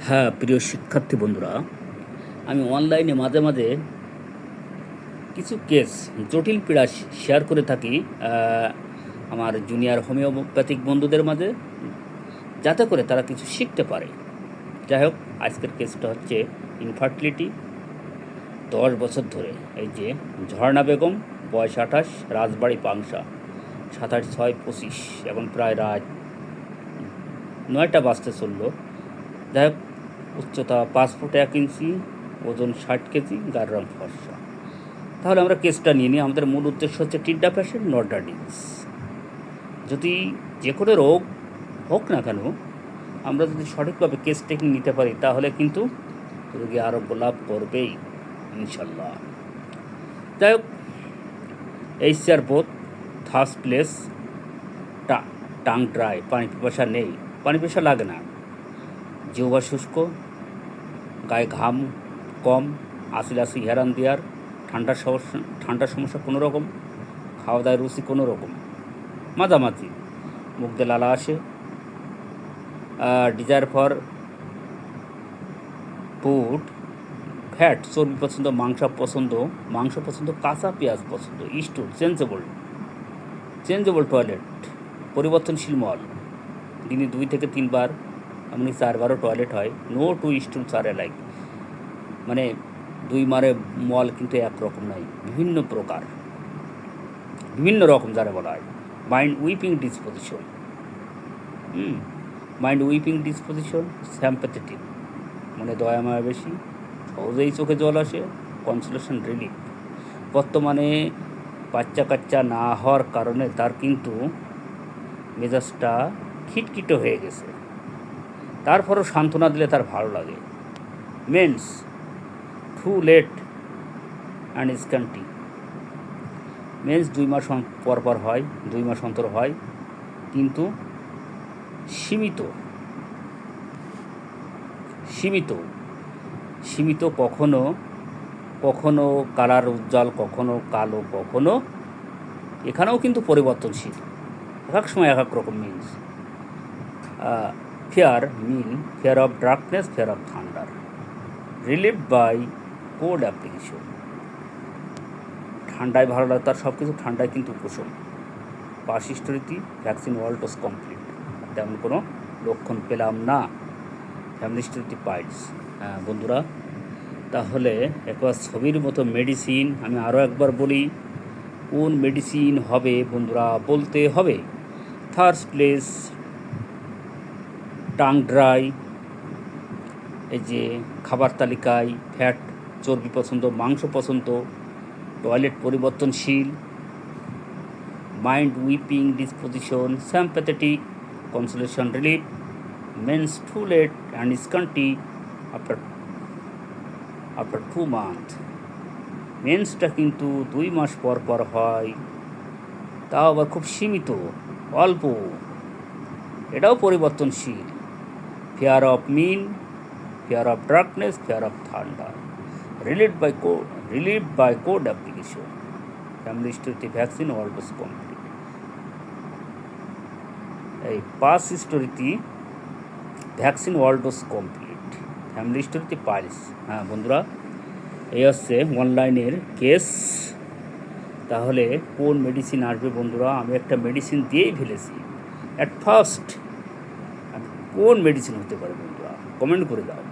হ্যাঁ, প্রিয় শিক্ষার্থী বন্ধুরা, আমি অনলাইনে মাঝে মাঝে কিছু কেস জটিল পীড়া শেয়ার করে থাকি আমার জুনিয়র হোমিওপ্যাথিক বন্ধুদের মাঝে, যাতে করে তারা কিছু শিখতে পারে। যাই হোক, আজকের কেসটা হচ্ছে ইনফার্টিলিটি 10 বছর ধরে। এই যে ঝর্ণা বেগম, বয়স 28, রাজবাড়ি পাংশা, 27/6/25, এখন প্রায় রাত 9টা বাজতে চললো। যাই হোক, উচ্চতা 5 ফুট 1 ইঞ্চি, ওজন 60 কেজি, গায়ের রং ফর্সা। তাহলে আমরা কেসটা নিয়ে নিই। আমাদের মূল উদ্দেশ্য হচ্ছে টিডা পেশেন্ট, নট ডায়াবেটিস। যদি যে কোনো রোগ হোক না কেন, আমরা যদি সঠিকভাবে কেস টেকিং নিতে পারি, তাহলে কিন্তু রোগী আরোগ্য লাভ করবেই ইনশাল্লাহ। যাই হোক, এইচআর বোথ, থার্স্টলেস, টাং ড্রাই, পানি পিপাসা নেই, পানি পিপাসা লাগে না, জিহ্বা শুষ্ক, গায়ে ঘাম কম, আসি হেরান দেওয়ার, ঠান্ডার সমস্যা কোনো রকম, খাওয়া দাওয়ার রুচি কোনো রকম, মাঝামাঝি, মুখ দিয়ে লালা আসে, ডিজায়ার ফর ফুড, ফ্যাট, চর্বি পছন্দ, মাংস পছন্দ, কাঁচা পেঁয়াজ পছন্দ, স্টুল চেঞ্জেবল টয়লেট, পরিবর্তনশীল মল, দিনে 2 থেকে 3 বার, এমনি 4 বারও টয়লেট হয়। নো টু স্টুল আর অ্যালাইক, মানে 2 মারে মল কিন্তু একরকম নয়, বিভিন্ন রকম যারা বলা হয়। মাইন্ড উইপিং ডিসপোজিশন, স্যাম্প্যাথেটিক, মানে দয়া মায়া বেশি, সহজেই চোখে জল আসে, কনসোলেশন রিলিফ। বর্তমানে বাচ্চা কাচ্চা না হওয়ার কারণে তার কিন্তু মেজাজটা খিটখিটে হয়ে গেছে, তারপরও সান্ত্বনা দিলে তার ভালো লাগে। Mens too late and scanty, mens 2 মাস পর হয়, 2 মাস অন্তর হয়, কিন্তু সীমিত, কখনো কালার উজ্জ্বল, কখনো কালো, কখনো এখানেও কিন্তু পরিবর্তনশীল, এক এক সময় এক এক রকম means. Fear of darkness, fear of thunder, relieve by cold application. ঠান্ডায় ভালো লাগে তার, সব কিছু ঠান্ডায় কিন্তু উপশম। পাস হিস্টোরিতে ভ্যাকসিন অল ডোজ কমপ্লিট, তেমন কোনো লক্ষণ পেলাম না। ফ্যামিলি হিস্টোরিতে পাইলস। বন্ধুরা, তাহলে একবার ছবির মতো মেডিসিন আমি আরও একবার বলি, কোন মেডিসিন হবে বন্ধুরা বলতে হবে। থার্স্টলেস, টাং ড্রাই, এই যে খাবার তালিকায় ফ্যাট, চর্বি পছন্দ, মাংস পছন্দ, টয়লেট পরিবর্তনশীল, mind weeping disposition, sympathetic, consolation relief, menses too late and scanty after 2 months। মেন্সটা কিন্তু 2 মাস পর হয়, তাও আবার খুব সীমিত, অল্প, এটাও পরিবর্তনশীল। Fear of fear of darkness, fear of thunder, relieve by cold application. Family হিস্টোরিতে ভ্যাকসিন অল ডোজ কমপ্লিট। এই পাস হিস্টোরিতে vaccine all dose complete, family হিস্টোরিতে পাইলস। বন্ধুরা, এই হচ্ছে অনলাইনের কেস। তাহলে কোন মেডিসিন আসবে বন্ধুরা? আমি একটা মেডিসিন দিয়েই ফেলেছি অ্যাট ফার্স্ট। কোন মেডিসিন হতে পারে বন্ধুরা? কমেন্ট করে দাও।